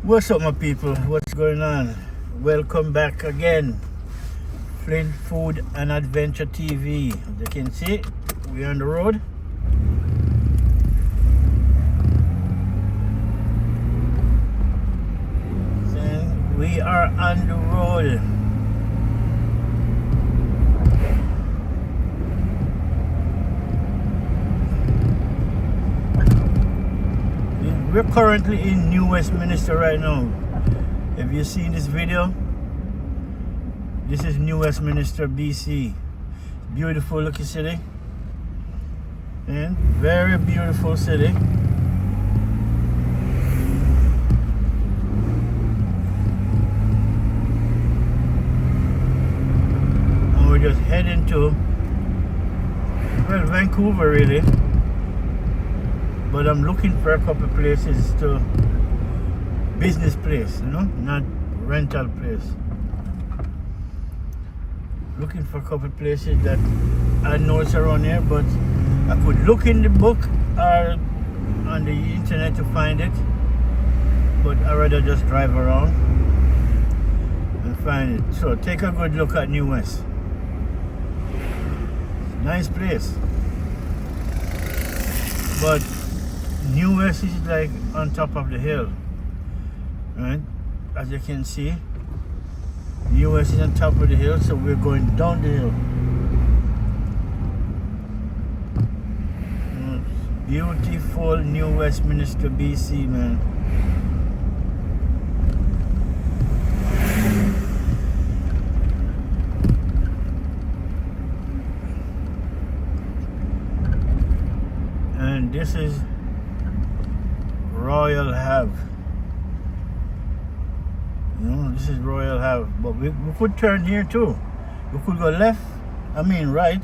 What's up, my people? What's going on? Welcome back again. Flint Food and Adventure TV. As you can see, we're on the road. And we are on the road. We're currently in New Westminster right now. Have you seen this video? This is New Westminster, BC. Beautiful looking city. And very beautiful city. And we're just heading to, well, Vancouver really. But I'm looking for a couple places to business place, you know, not rental place. Looking for a couple places that I know it's around here, but I could look in the book or on the internet to find it. But I'd rather just drive around and find it. So take a good look at New West. Nice place. But New West is like on top of the hill, right? As you can see, New West is on top of the hill, so we're going down the hill. Beautiful New Westminster, BC, man. And this is Royal Have. You know, this is Royal Have, but we could turn here too. We could go left, right,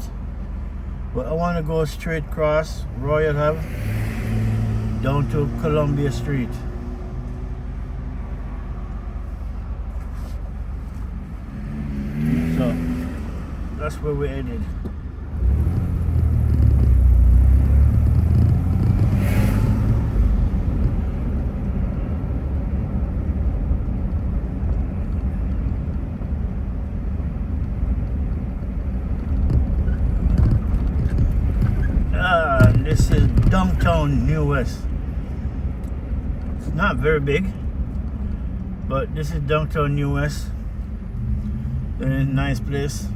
but I want to go straight across Royal Have down to Columbia Street. So that's where we're headed. This is downtown New West. It's not very big, but this is downtown New West. Very nice place.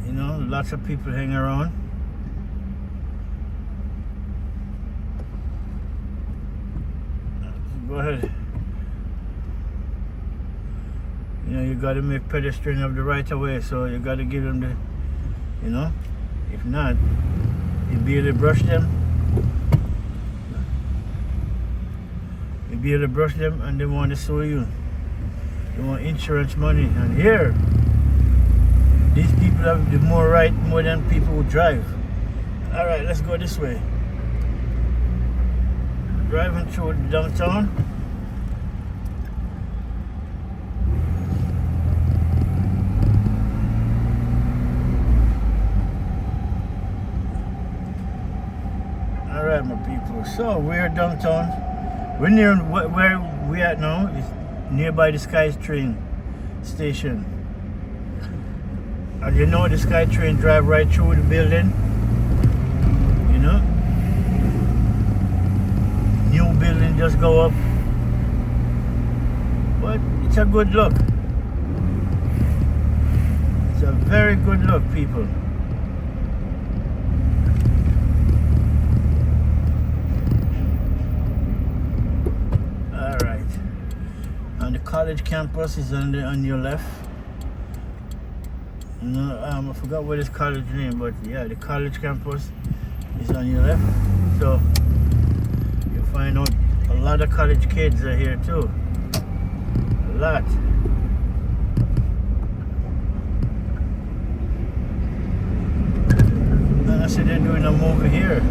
You know, lots of people hang around. Go ahead. You know, you gotta make pedestrians of the right of way, so you gotta give them the, you know, if not, you be able to brush them. You be able to brush them and they want to sue you. They want insurance money. And here, these people have the more right more than people who drive. Alright, let's go this way. Driving through downtown. Alright, my people, so we're downtown. We're near where we at now. It's nearby the SkyTrain station. As you know, the SkyTrain drive right through the building. You know, new building just go up, but it's a good look. It's a very good look, people. College campus is on your left. You know, I forgot what his college name, but yeah, the college campus is on your left. So you'll find out a lot of college kids are here too. A lot. And I said they're doing a movie here.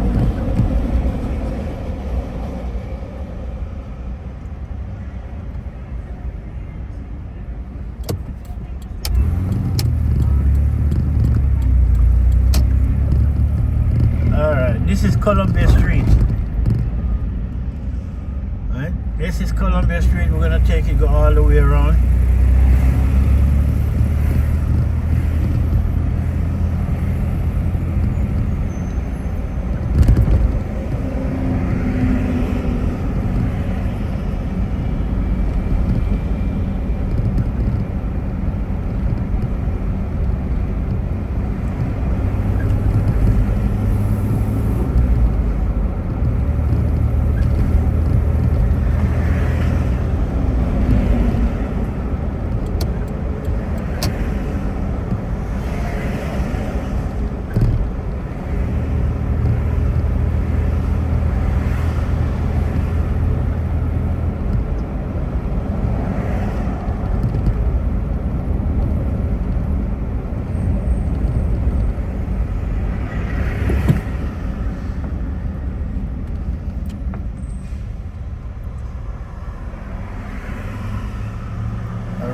This is Columbia Street. Right? This is Columbia Street. We're gonna take it, go all the way around.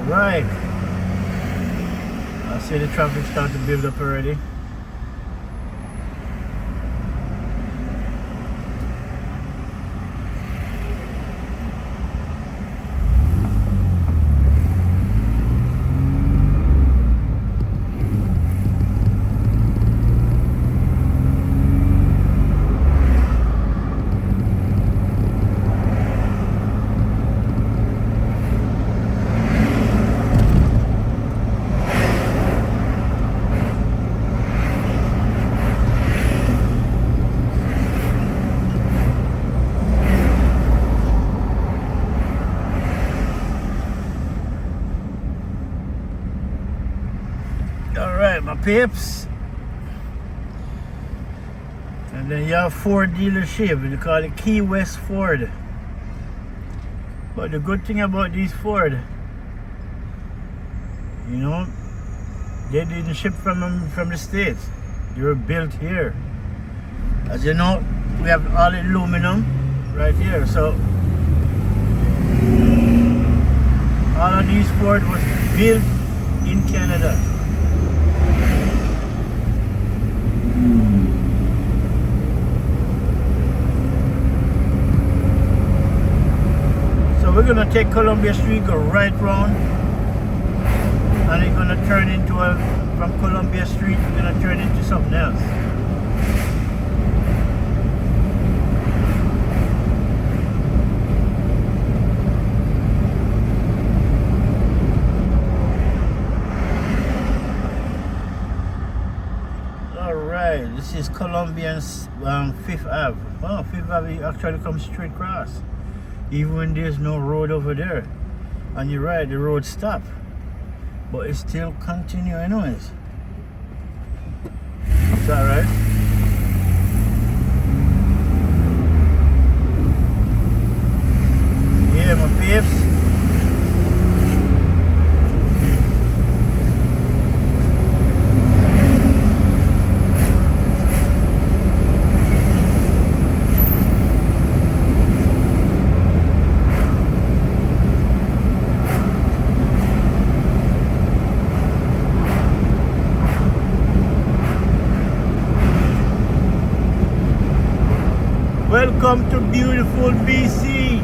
Right. I see the traffic starting to build up already. Alright, my peeps. And then you have Ford dealership. They call it Key West Ford. But the good thing about these Ford, you know, they didn't ship from the States. They were built here. As you know, we have all aluminum right here. So all of these Ford was built in Canada. So we're gonna take Columbia Street, go right round, and it's gonna turn into from Columbia Street, we're gonna turn into something else. Alright, this is Columbia's 5th Ave. Oh, 5th Ave actually comes straight across, even when there's no road over there. And you're right, the road stopped, but it still continue anyways. Is that right? Yeah, my peeps. Welcome to beautiful BC,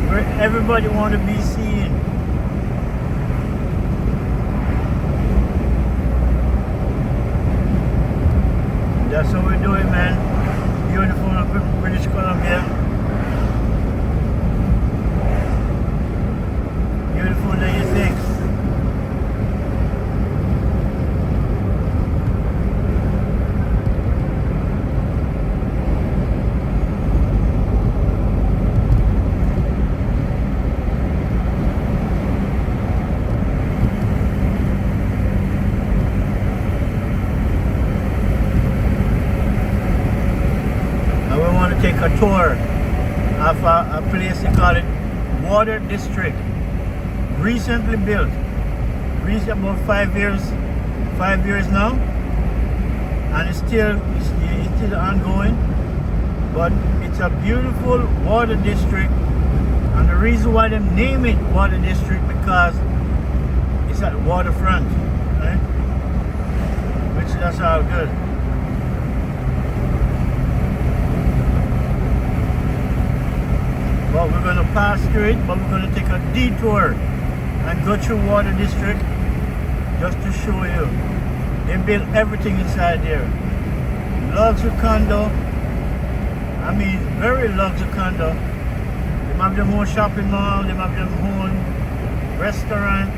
where everybody want to be seen. That's what we're doing, man. Beautiful British Columbia. Beautiful than you think. Take a tour of a place they call it River District, recently built, about 5 years now, and it's still ongoing. But it's a beautiful water district, and the reason why they name it Water District because it's at waterfront, right? Which that's all good. pass through it, but we're going to take a detour and go through Water District just to show you. They built everything inside there. Luxury condo. I mean, very luxury condo. They have their own shopping mall. They have their own restaurant.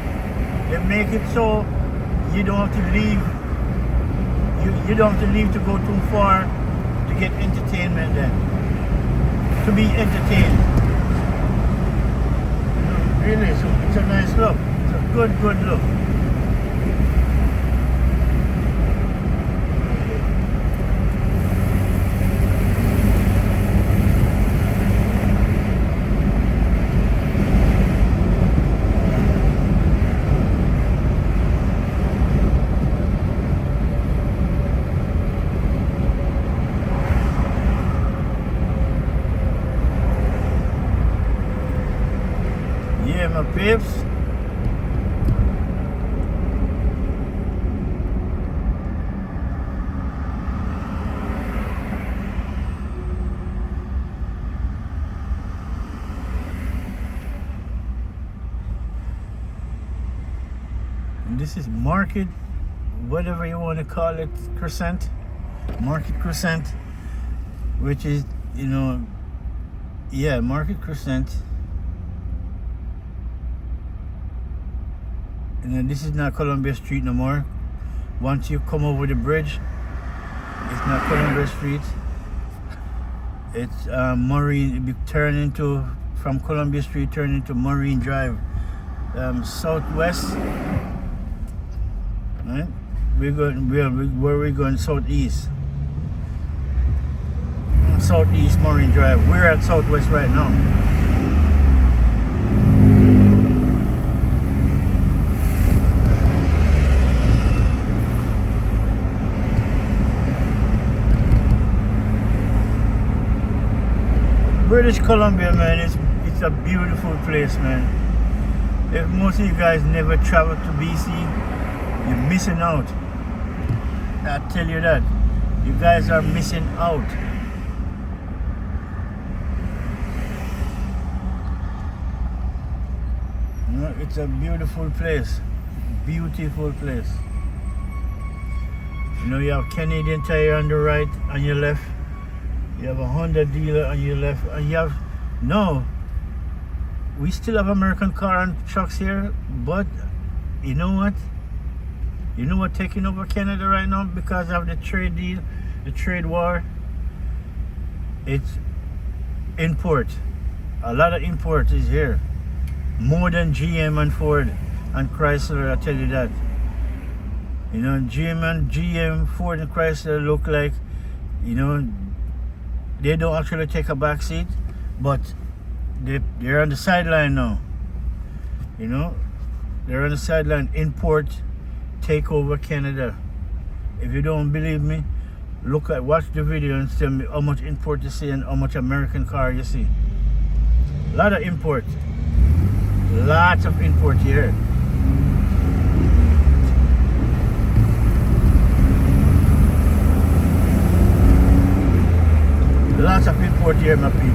They make it so you don't have to leave. You don't have to leave to go too far to get entertainment then. To be entertained. Really, so it's a nice look. It's a good look. Yeah, my babes. And this is Market, whatever you want to call it, Crescent. Market Crescent, which is, you know, yeah, Market Crescent. And then this is not Columbia Street no more. Once you come over the bridge, it's not Columbia Street. It's Marine. It turn into, from Columbia Street, turn into Marine Drive, southwest. Right? We're going. Where we going? Southeast. Southeast Marine Drive. We're at southwest right now. British Columbia, man, it's a beautiful place, man. If most of you guys never traveled to BC, you're missing out. I tell you that. You guys are missing out. You know, it's a beautiful place. Beautiful place. You know, you have Canadian Tire on the right, on your left. You have a Honda dealer on your left, and you have, no, we still have American car and trucks here, but you know what? You know what taking over Canada right now because of the trade deal, the trade war? It's import. A lot of import is here. More than GM and Ford and Chrysler, I tell you that. You know, GM, Ford and Chrysler look like, you know, they don't actually take a back seat, but they're on the sideline now. You know, they're on the sideline. Import, take over Canada. If you don't believe me, watch the video and tell me how much import you see and how much American car you see. A lot of import. Lots of import here. Lots of import here, my people.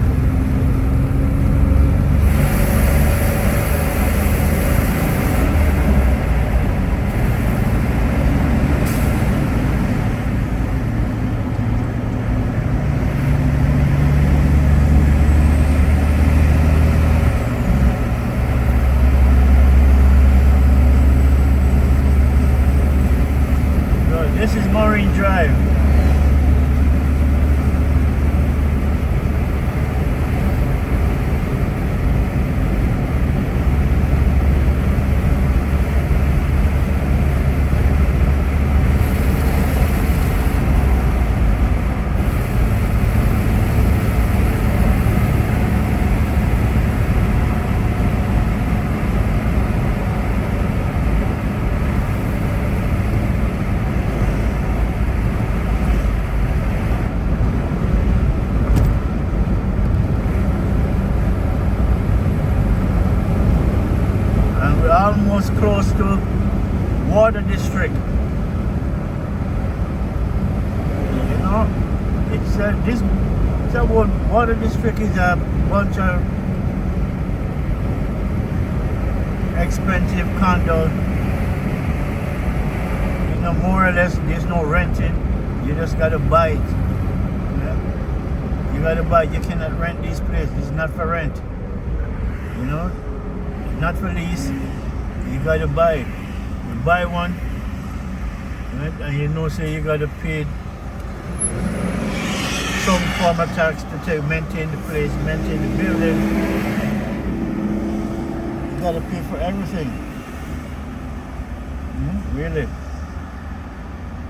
So this is Marine Drive. Almost close to Water District. You know, it's Water District is a bunch of expensive condo. You know, more or less, there's no renting. You just gotta buy it. Yeah? You gotta buy it. You cannot rent this place. It's not for rent. You know, not for lease. You gotta buy it. You buy one, right? And you know, say you gotta pay some form of tax to maintain the place, maintain the building. You gotta pay for everything. Really.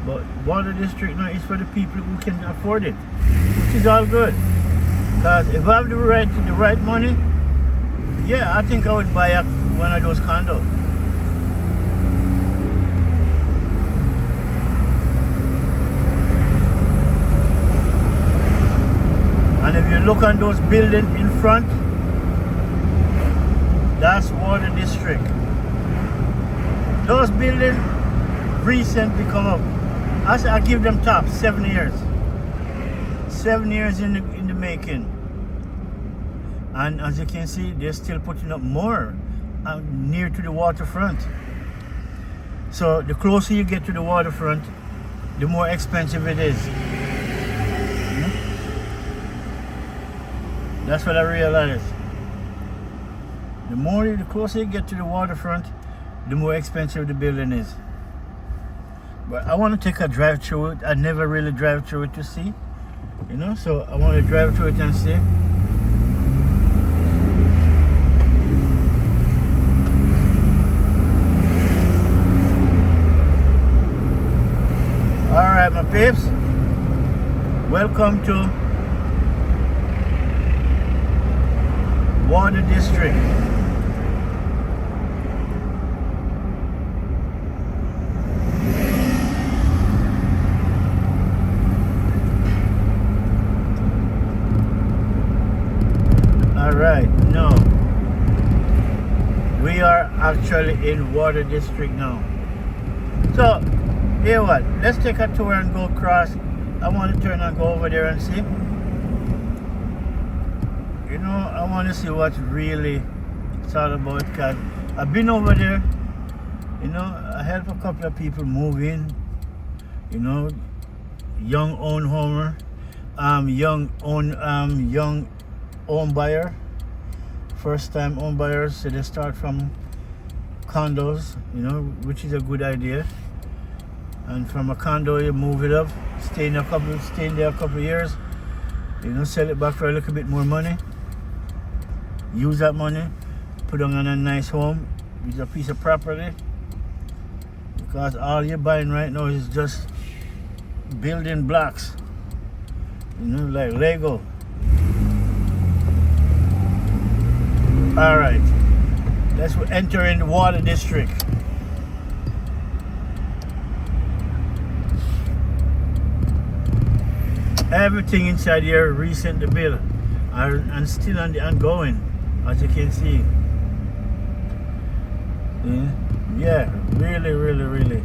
But Water District now is for the people who can afford it, which is all good. Because if I have the right money, yeah, I think I would buy one of those condos. And if you look on those buildings in front, that's Water District. Those buildings recently come up. I give them top 7 years. 7 years in the making. And as you can see, they're still putting up more near to the waterfront. So the closer you get to the waterfront, the more expensive it is. That's what I realized. The closer you get to the waterfront, the more expensive the building is. But I want to take a drive through it. I never really drive through it to see, you know. So I want to drive through it and see. All right, my peeps. Welcome to Water District. All right, no, we are actually in Water District now. So, here what? Let's take a tour and go across. I want to turn and go over there and see. You know, I want to see what really it's all about, because I've been over there. You know, I help a couple of people move in. You know, young home buyer, first time home buyers. So they start from condos, you know, which is a good idea. And from a condo, you move it up, stay there a couple of years. You know, sell it back for a little bit more money. Use that money, put on a nice home with a piece of property. Because all you're buying right now is just building blocks. You know, like Lego. All right, let's enter in the Water District. Everything inside here recently built and still on the ongoing, as you can see. Yeah, really, really, really.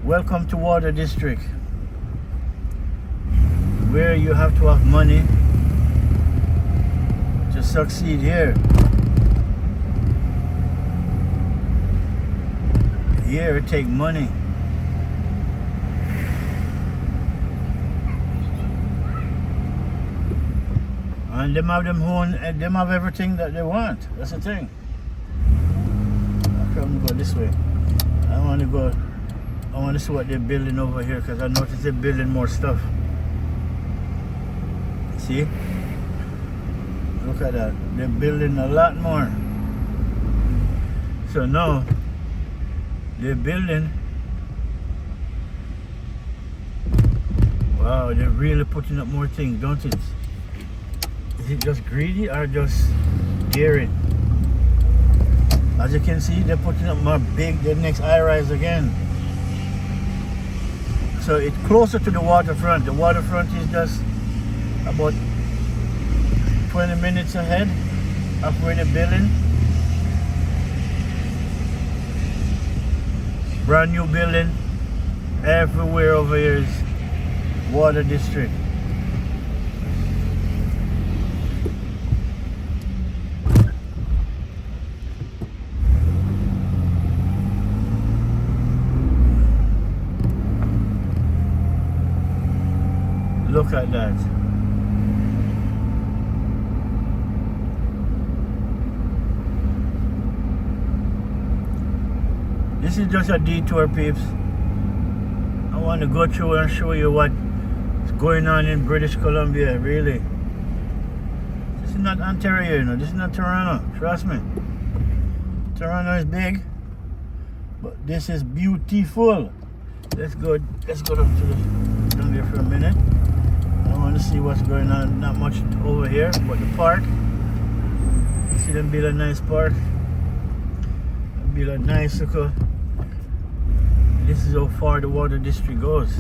Welcome to Water District, where you have to have money to succeed here. Here it take money. And them have everything that they want. That's the thing. I'm gonna go this way. I want to see what they're building over here, because I noticed they're building more stuff. See? Look at that. They're building a lot more. So now they're building. Wow, they're really putting up more things, don't it? Is it just greedy or just daring? As you can see, they're putting up more the next high-rise again. So it's closer to the waterfront. The waterfront is just about 20 minutes ahead of where they're building. Brand new building. Everywhere over here is water district. Look at that. This is just a detour, peeps. I want to go through and show you what's going on in British Columbia, really. This is not Ontario, you know. This is not Toronto. Trust me. Toronto is big, but this is beautiful. Let's go down there for a minute. I want to see what's going on. Not much over here, but the park. See them build a nice park. Build a nice circle. This is how far the water district goes.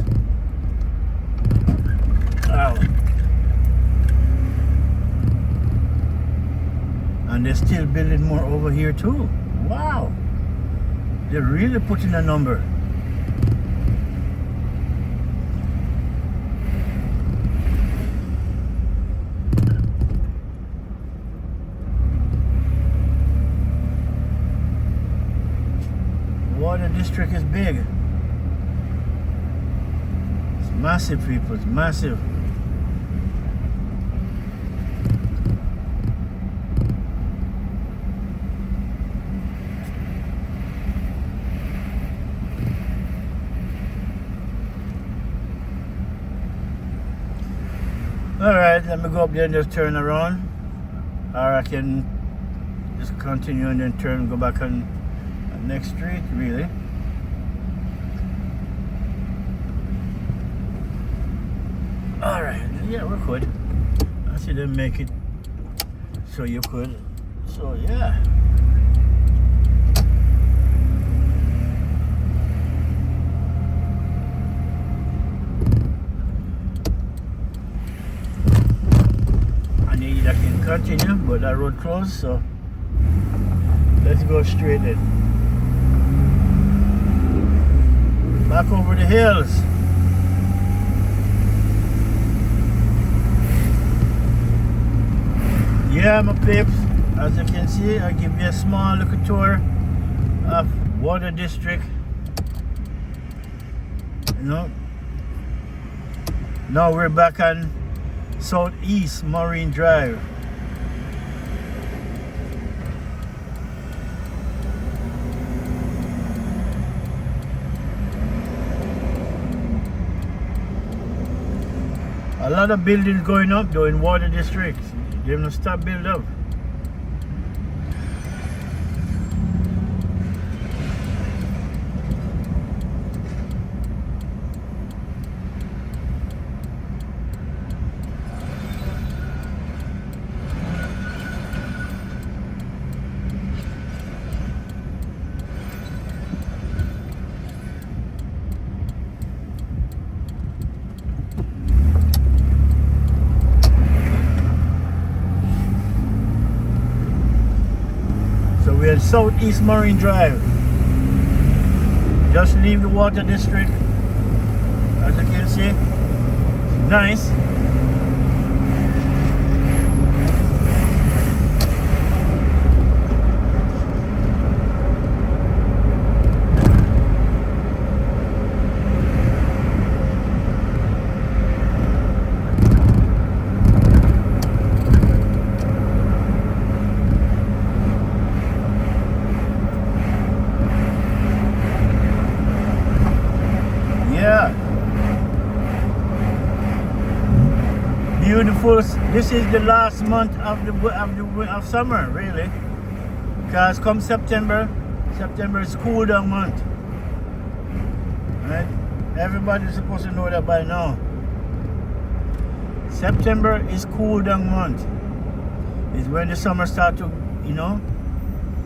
Wow. And they're still building more over here too. Wow. They're really putting a number. Water district is big. It's massive, people. It's massive. Alright, let me go up there and just turn around. Or I can just continue and then turn and go back on next street, really. Alright, yeah, we're good. I see them make it so you could. So yeah. I need I can continue, but that road closed, so let's go straight in. Back over the hills. Yeah, my peeps, as you can see, I'll give you a small little tour of Water District. You know, now we're back on Southeast Marine Drive. A lot of buildings going up though in Water District. They're gonna stop build up. We're at Southeast Marine Drive. Just leave the Water District. As you can see, it's nice. Beautiful. This is the last month of summer, really, because come September is cool down month. Right? Everybody's supposed to know that by now. September is cool down month. Is when the summer start to, you know,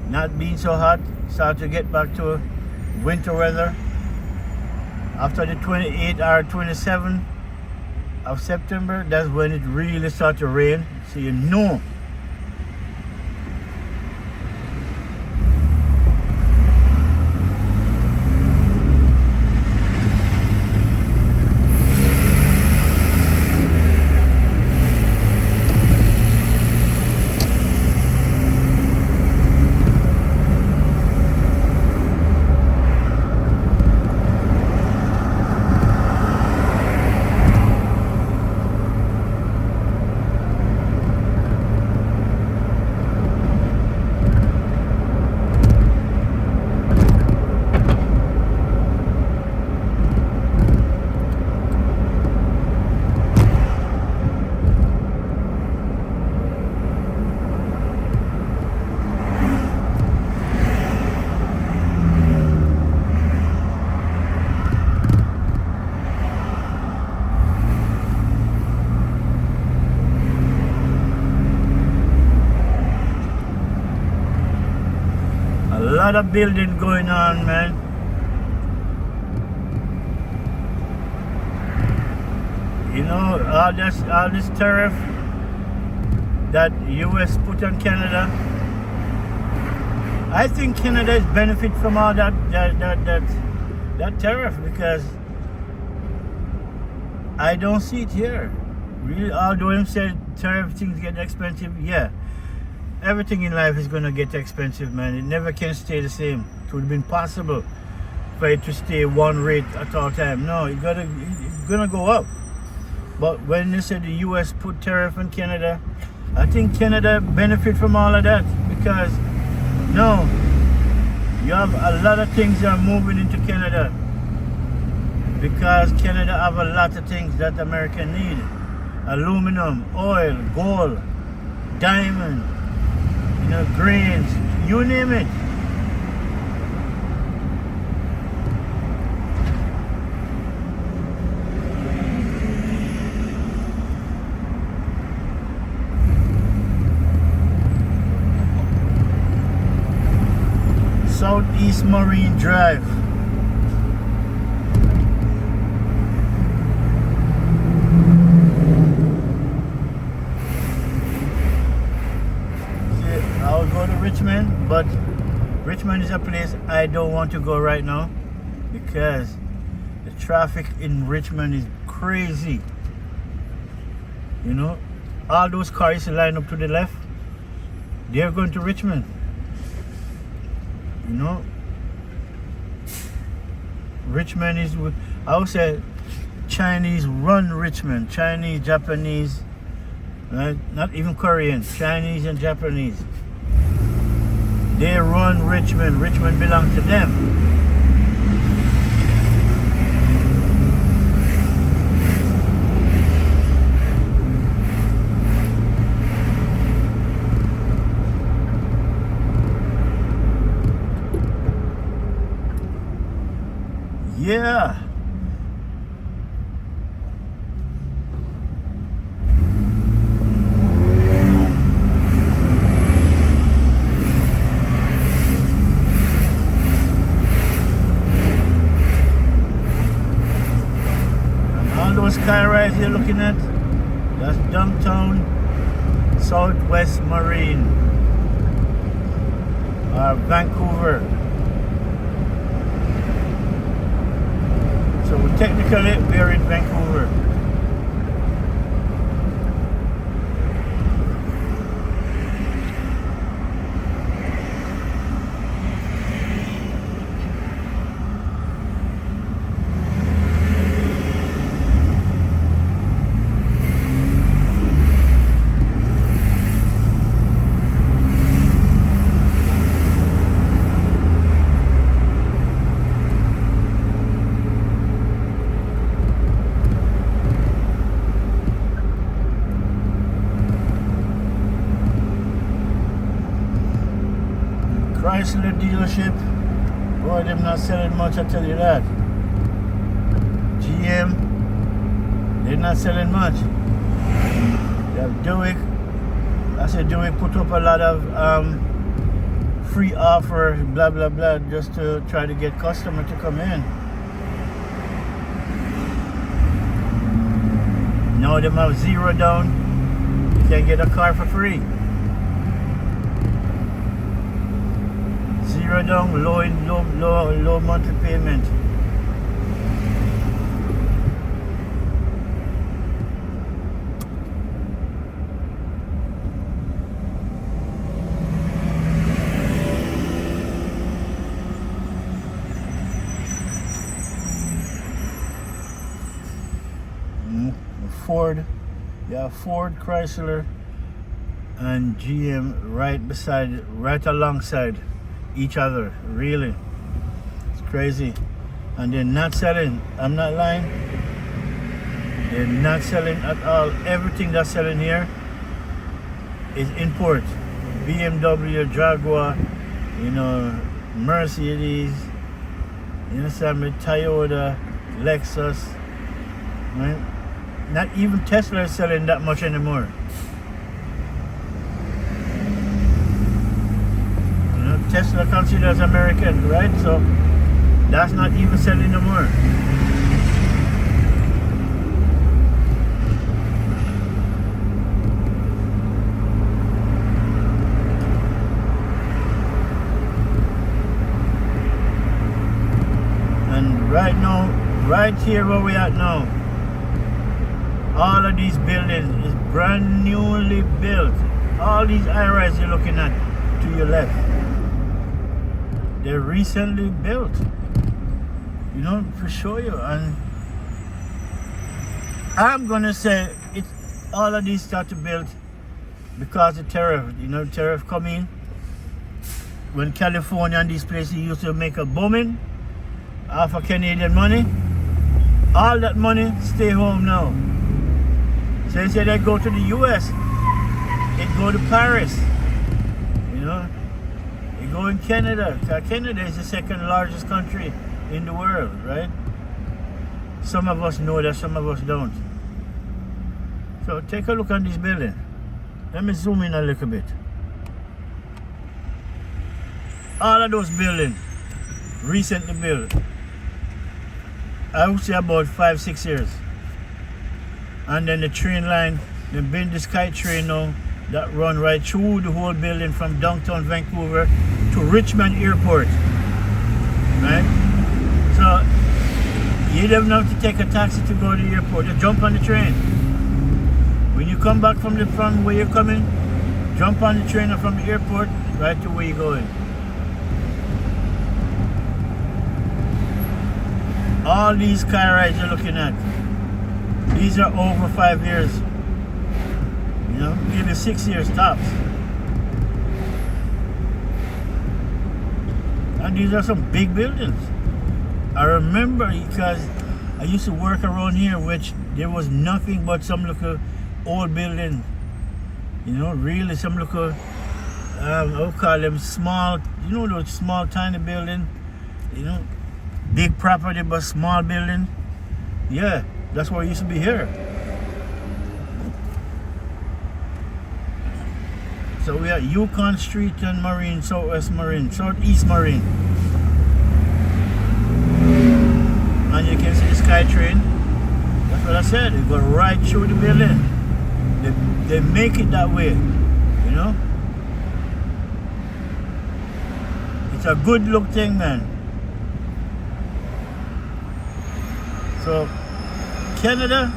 not being so hot, start to get back to winter weather. After the 28th or 27th of September, that's when it really starts to rain, so you know. lot of building going on, man. You know, all this tariff that US put on Canada. I think Canada is benefit from all that tariff, because I don't see it here. Really, although him said tariff things get expensive, yeah. Everything in life is gonna get expensive, man. It never can stay the same. It would have been possible for it to stay one rate at all time. No, it's gonna go up. But when they said the US put tariff on Canada, I think Canada benefit from all of that, because no, you have a lot of things that are moving into Canada, because Canada have a lot of things that America need. Aluminum, oil, gold, diamond, you know, grains, you name it. Southeast Marine Drive. See, I'll go to Richmond, but Richmond is a place I don't want to go right now, because the traffic in Richmond is crazy. You know, all those cars line up to the left, they're going to Richmond. You know, Richmond is, I would say, Chinese run Richmond. Chinese, Japanese, right? Not even Korean, Chinese and Japanese. They run Richmond. Richmond belongs to them. Yeah. And all those skyrise you're looking at, that's downtown Southwest Marine, Vancouver. So technically we're in Vancouver. Chrysler dealership, boy, them not selling much, I tell you that. GM, they're not selling much. They have Buick. I said Buick put up a lot of free offer, blah blah blah, just to try to get customer to come in. Now them have zero down, you can get a car for free. Zero down, low monthly payment. Ford, yeah, Ford, Chrysler, and GM right alongside each other. Really, it's crazy. And they're not selling, I'm not lying, they're not selling at all. Everything that's selling here is import. BMW, Jaguar, you know, Mercedes, you understand me, Toyota, Lexus, right? Not even Tesla is selling that much anymore. You know, still considered as American, right? So that's not even selling no more. And right now, right here where we at now, all of these buildings is brand newly built. All these high-rise you're looking at to your left, they're recently built. You know, for sure you. And I'm gonna say it's all of these started built because the tariff. You know, tariff come in when California and these places used to make a booming off of Canadian money. All that money stay home now. So instead they go to the US, it go to Paris. You know, they go in Canada. Canada is the second largest country in the world, right? Some of us know that, some of us don't. So take a look at this building. Let me zoom in a little bit. All of those buildings recently built. I would say about 5-6 years. And then the train line, they build the Sky Train now that run right through the whole building from downtown Vancouver to Richmond Airport. Right? So you don't have to take a taxi to go to the airport. You jump on the train. When you come back from where you're coming, jump on the train from the airport right to where you're going. All these car rides you're looking at, these are over 5 years. You know, maybe 6 years tops. And these are some big buildings. I remember because I used to work around here, which there was nothing but some little old building. You know, really some little, I would call them small, you know, those small tiny building. You know, big property but small building. Yeah, that's what used to be here. So we are Yukon Street and Marine, Southwest Marine, Southeast Marine. And you can see the Sky Train. That's what I said. It goes right through the building. They make it that way, you know. It's a good look thing, man. So Canada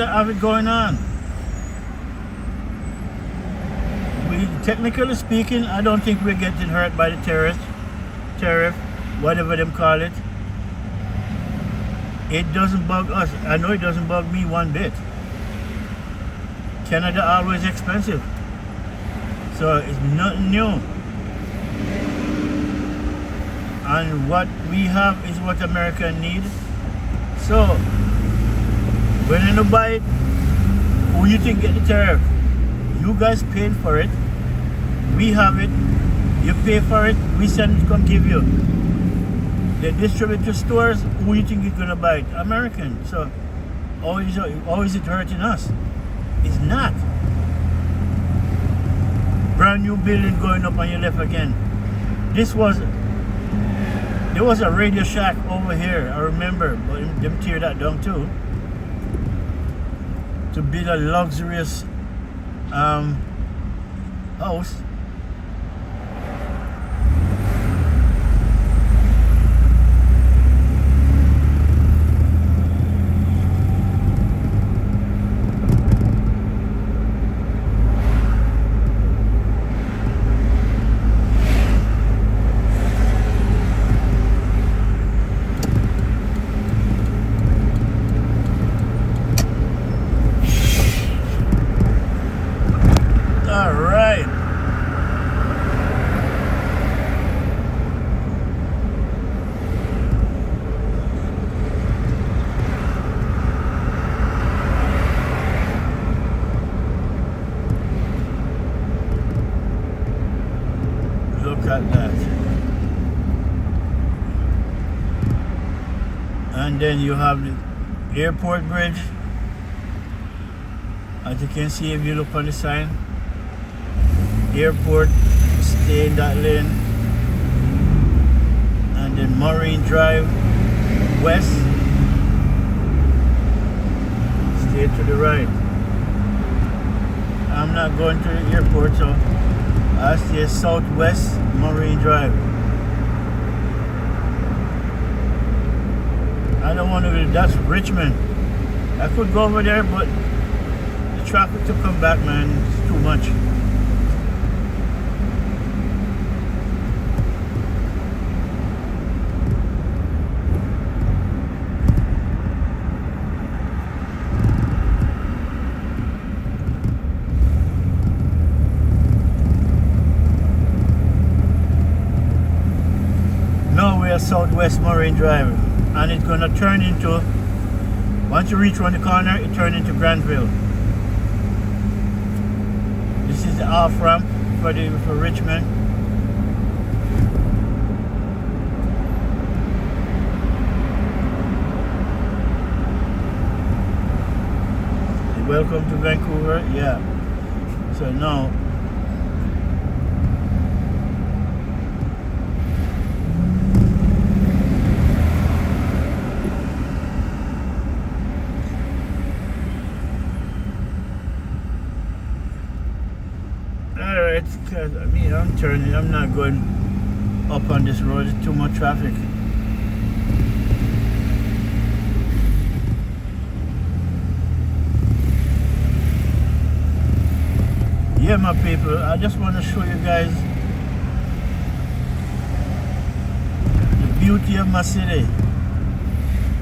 have it going on. Technically speaking, I don't think we're getting hurt by the tariff, whatever them call it. It doesn't bug us. I know it doesn't bug me one bit. Canada always expensive, so it's nothing new. And what we have is what America needs. So when you buy it, who you think get the tariff? You guys paid for it. We have it. You pay for it. We send it to come give you. They distribute to stores. Who you think is gonna buy it? American. So always it hurting us? It's not. Brand new building going up on your left again. There was a Radio Shack over here. I remember, but them tear that down too. To build a luxurious house. And then you have the airport bridge. As you can see if you look on the sign, airport stay in that lane, and then Marine Drive west, stay to the right. I'm not going to the airport, so I stay southwest Marine Drive. I don't want to. That's Richmond. I could go over there, but the traffic to come back, man, it's too much. Now we are southwest Marine Drive, and it's gonna turn into, once you reach around the corner, it turns into Granville. This is the off ramp for Richmond. Welcome to Vancouver, yeah. So now, alright, because I mean, I'm turning, I'm not going up on this road, it's too much traffic. Yeah, my people, I just want to show you guys the beauty of my city.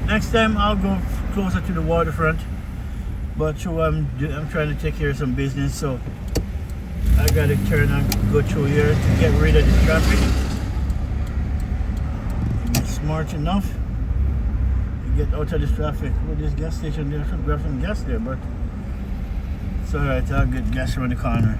Next time I'll go closer to the waterfront, but so I'm trying to take care of some business, so I gotta turn and go through here to get rid of the traffic. Be smart enough to get out of this traffic. With this gas station there, I should grab some gas there, but it's alright, I'll get gas around the corner.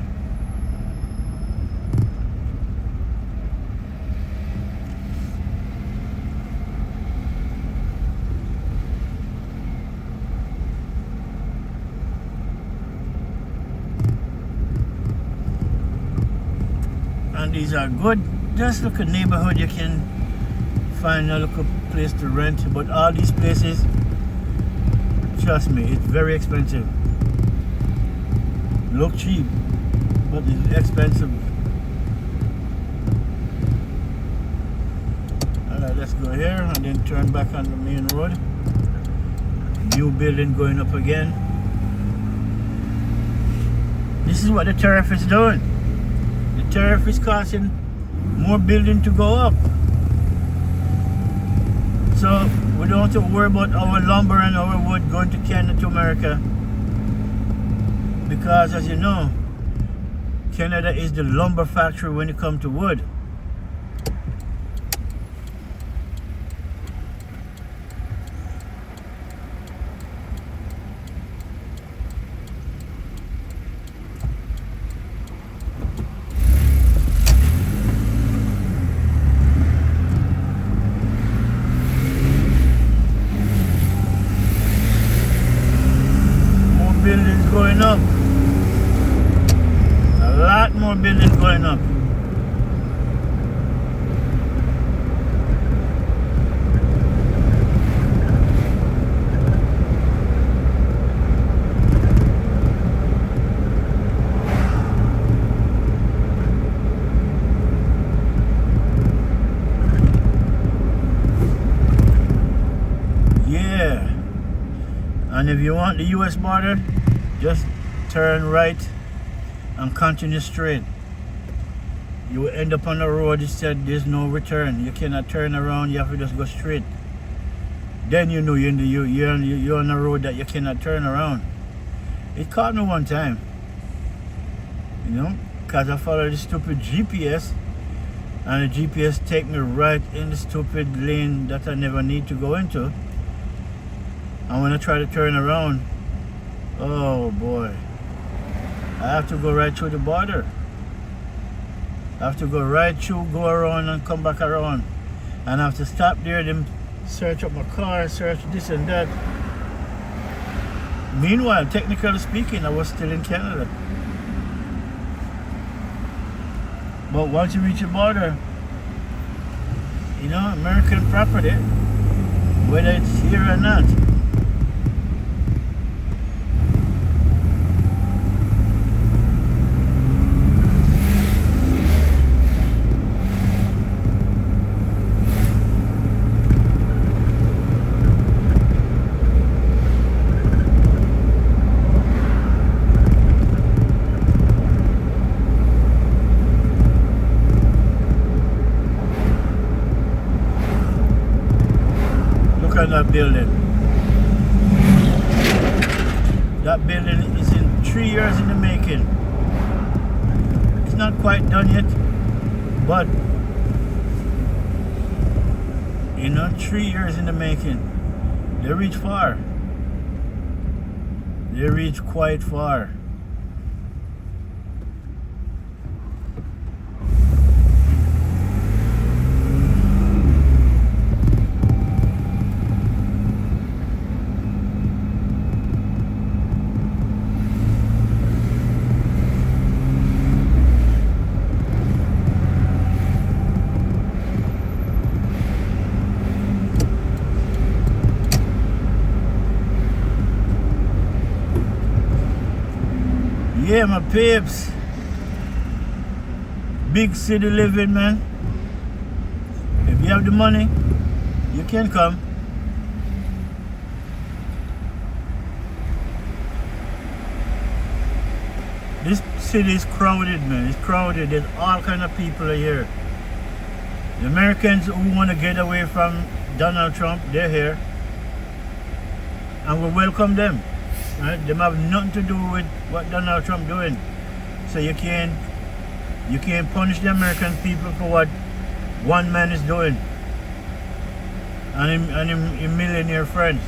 And these are good, just look a neighborhood you can find a local place to rent, but all these places, trust me, it's very expensive. Look cheap, but it's expensive. Alright, let's go here and then turn back on the main road. New building going up again. This is what the tariff is doing. The tariff is causing more building to go up. So we don't have to worry about our lumber and our wood going to Canada to America. Because as you know, Canada is the lumber factory when it comes to wood. More buildings going up. A lot more buildings going up. Yeah. And if you want the US border, just turn right and continue straight. You will end up on the road. It said there's no return. You cannot turn around. You have to just go straight. Then you know you're on a road that you cannot turn around. It caught me one time, you know, because I followed the stupid GPS, and the GPS take me right in the stupid lane that I never need to go into. And when I try to turn around, oh boy, I have to go right through the border. I have to go right through, go around and come back around. And I have to stop there, then search up my car, search this and that. Meanwhile, technically speaking, I was still in Canada. But once you reach the border, you know, American property, whether it's here or not. Look at that building. That building is in 3 years in the making. It's not quite done yet, but you know, 3 years in the making. They reach far. They reach quite far. Yeah, my peeps. Big city living, man. If you have the money, you can come. This city is crowded, man. It's crowded. There's all kind of people here. The Americans who want to get away from Donald Trump, they're here. And we welcome them. Right? They have nothing to do with what Donald Trump doing. So you can't punish the American people for what one man is doing. And him millionaire friends.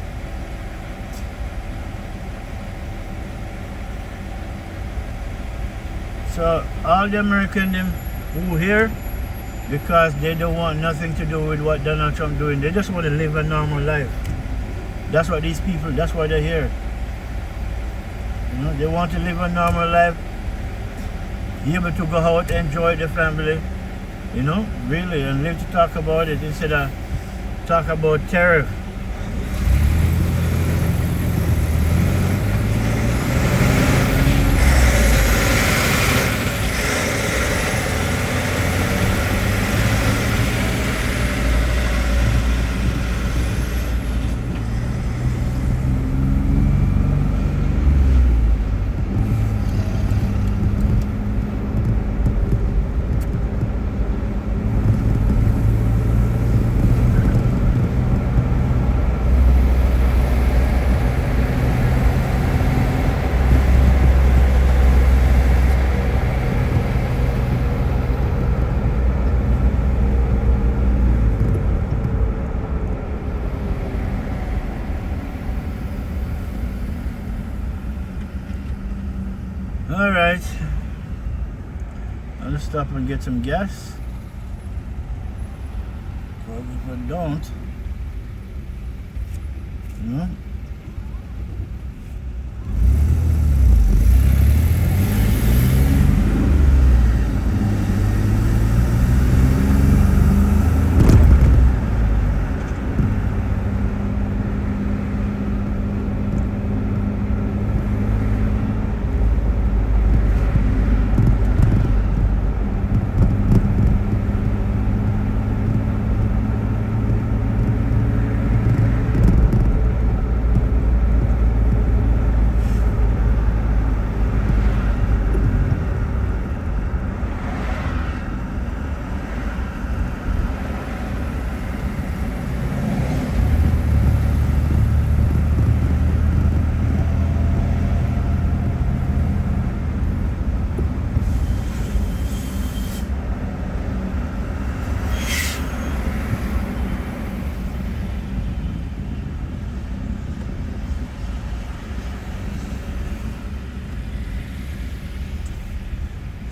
So all the Americans who here, because they don't want nothing to do with what Donald Trump doing. They just want to live a normal life. That's what these people, that's why they're here. You know, they want to live a normal life, be able to go out, enjoy the family, you know, really, and live to talk about it instead of talk about tariff. Alright, I'll just stop and get some gas. Because if I don't, you know.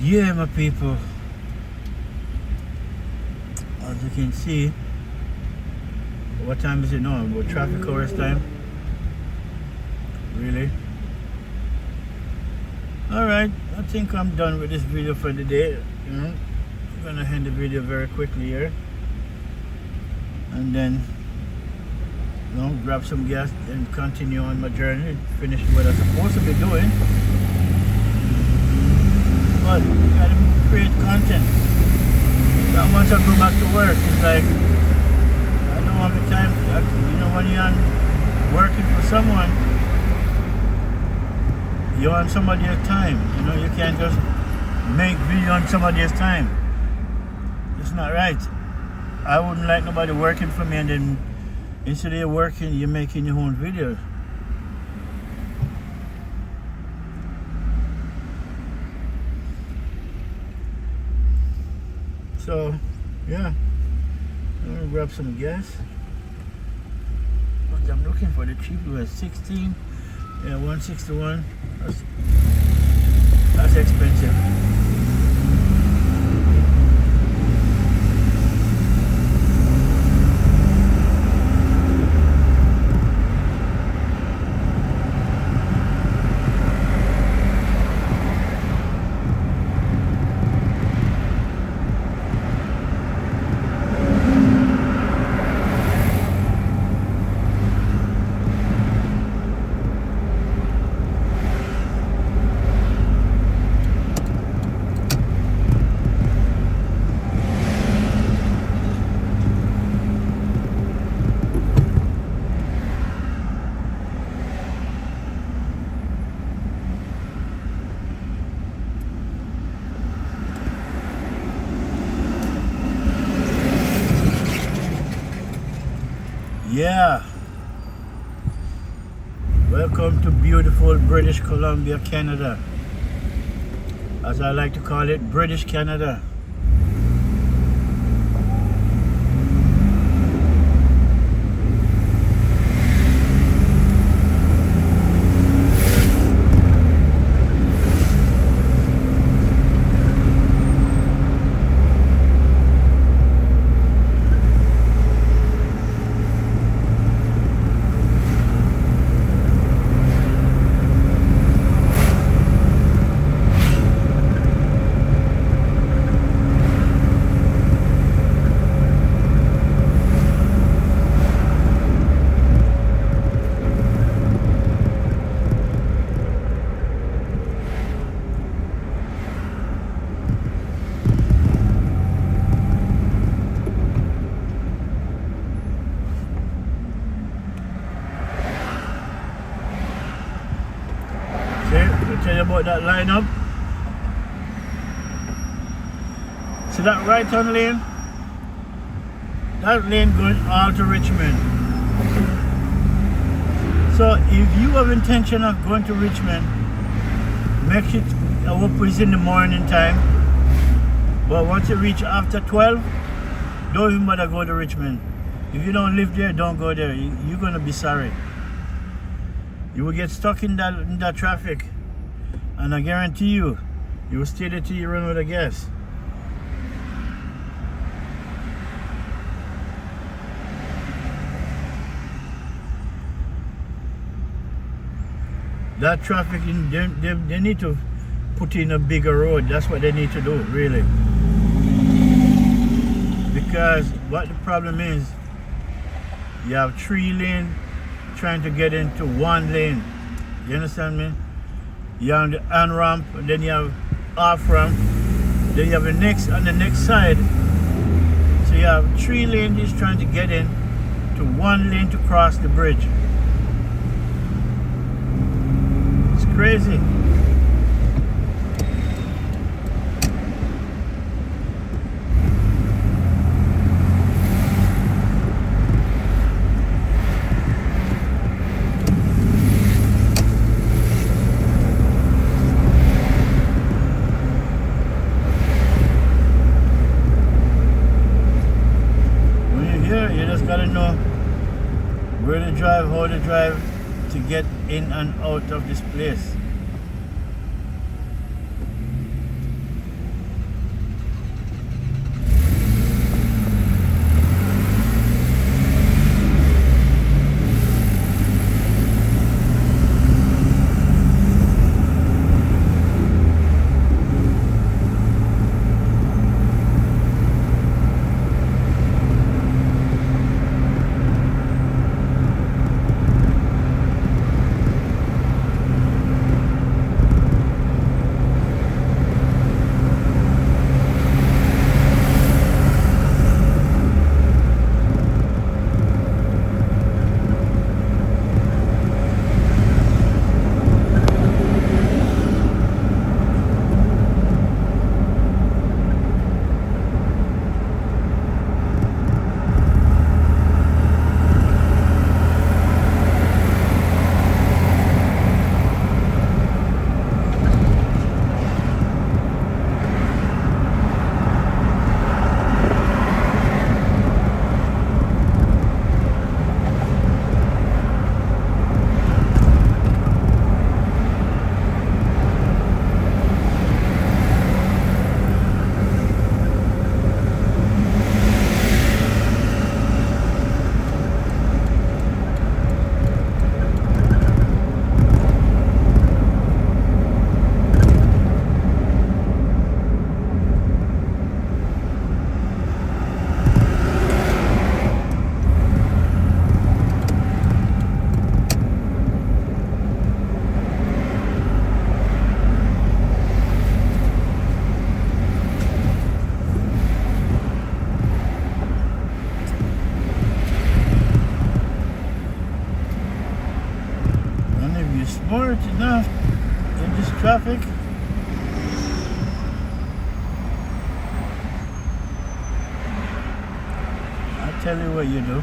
Yeah, my people, as you can see, what time is it now? About traffic hours time? Really? Alright, I think I'm done with this video for the day, you know. end the video very quickly here, and then grab some gas and continue on my journey, finish what I'm supposed to be doing. But you gotta create content. Now once I go back to work, it's like I don't have the time. When you're working for someone, you're on somebody else's time. You can't just make video on somebody else's time. It's not right. I wouldn't like nobody working for me and then instead of working, you're making your own videos. So, yeah, I'm gonna grab some gas. What I'm looking for, the cheap was 16, yeah, 161. That's expensive. Yeah, welcome to beautiful British Columbia, Canada, as I like to call it, British Canada. Tell you about that lineup. See that right turn lane? That lane going all to Richmond. So if you have intention of going to Richmond, make it, I hope it's in the morning time. But once you reach after 12, don't even bother go to Richmond. If you don't live there, don't go there. You're gonna be sorry. You will get stuck in that traffic. And I guarantee you, you will stay there till you run out of gas. That traffic, they need to put in a bigger road. That's what they need to do, really. Because what the problem is, you have 3 lanes trying to get into 1 lane. You understand me? You have the on ramp, and then you have off ramp, then you have the next on the next side. So you have 3 lanes trying to get in to 1 lane to cross the bridge. It's crazy. You just gotta know where to drive, how to drive to get in and out of this place. traffic. I'll tell you what you do.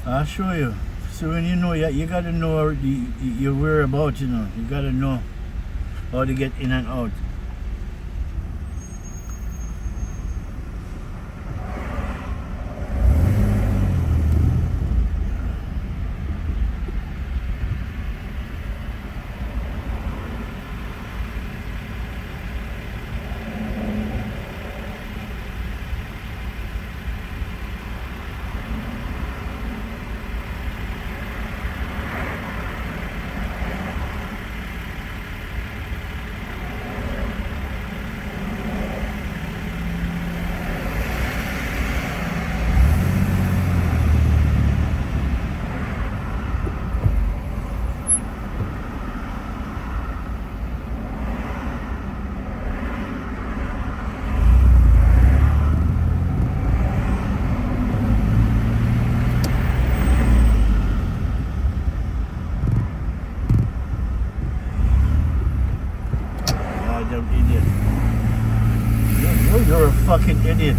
I'll show you. So when you know, you gotta know your whereabouts, you know. You gotta know how to get in and out. Idiot. You're a fucking idiot.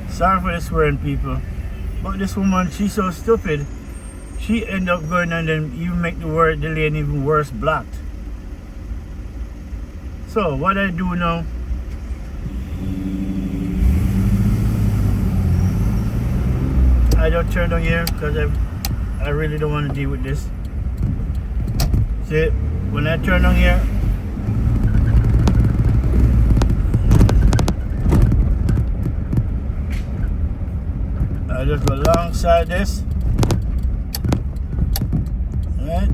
Sorry for the swearing, people. But this woman, she's so stupid. She end up going and then even make the lane even worse, blocked. So what I do now? I don't turn on here because I really don't want to deal with this. See, when I turn on here, I just go alongside this. Right?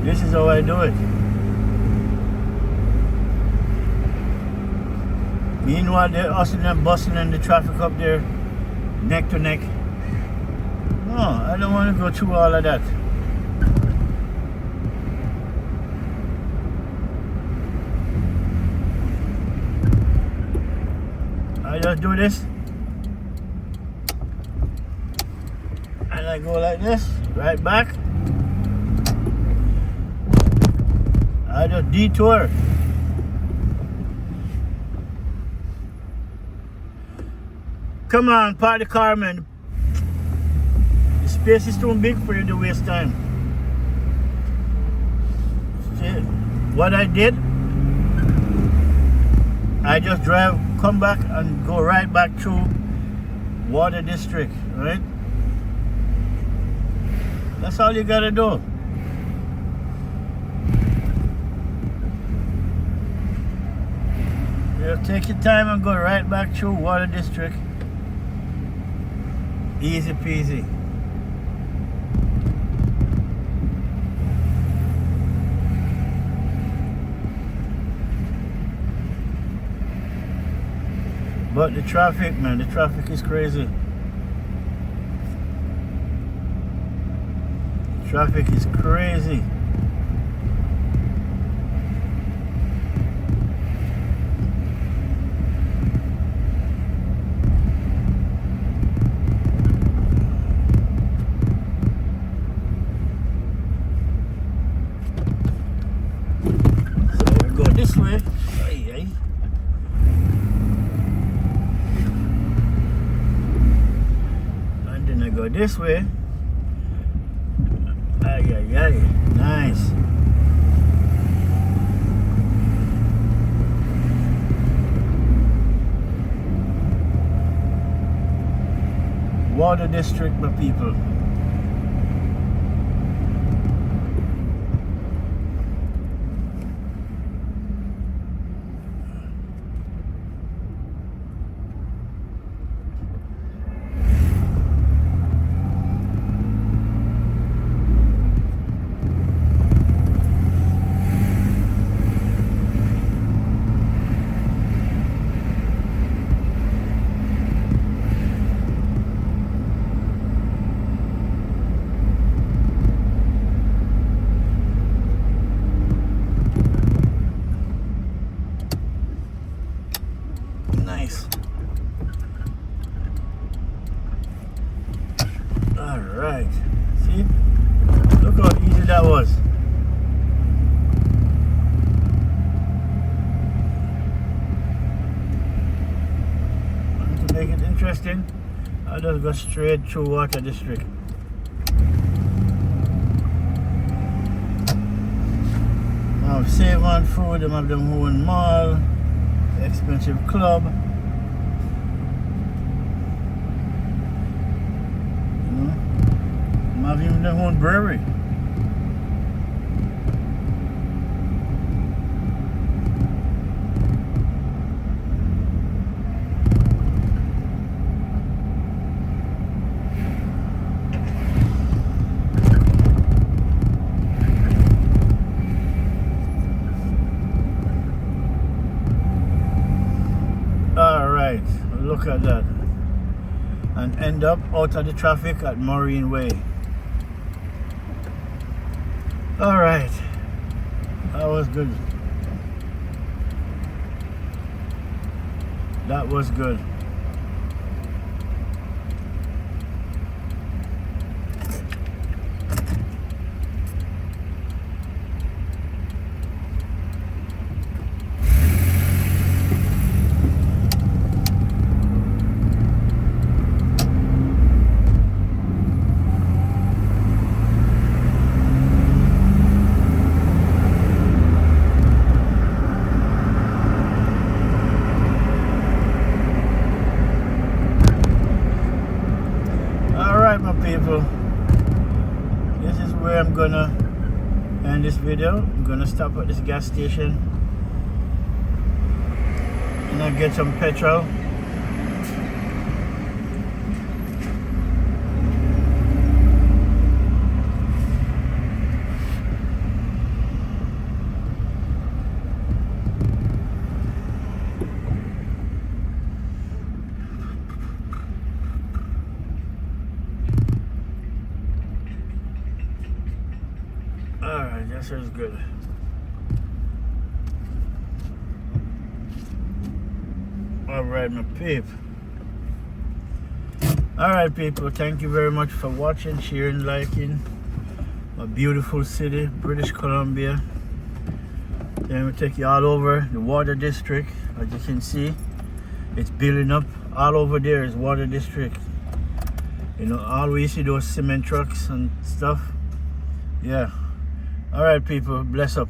This is how I do it. Meanwhile, they're hustling and bustling and the traffic up there, neck to neck. No, I don't want to go through all of that. I just do this. And I go like this, right back. I just detour. Come on, park the car, man. The space is too big for you to waste time. See, what I did, I just drive, come back and go right back through Water District, right? That's all you gotta do. Just take your time and go right back through Water District. Easy peasy. But the traffic, man, the traffic is crazy. The traffic is crazy. This way, and then I go this way. Nice. Water District, my people. interesting. I just go straight through Water District. I have Save On Food, they have their own mall, expensive club. You know, they have even their own brewery. Alright, look at that. And end up out of the traffic at Marine Way. Alright, that was good. That was good. Alright my people, this is where I'm gonna end this video. I'm gonna stop at this gas station and I get some petrol. Alright, that sounds good. Alright, my peep. Alright, people, thank you very much for watching, sharing, liking. My beautiful city, British Columbia. Then we take you all over the Water District. As you can see, it's building up. All over there is Water District. You know, all we see those cement trucks and stuff. Yeah. Alright people, bless up.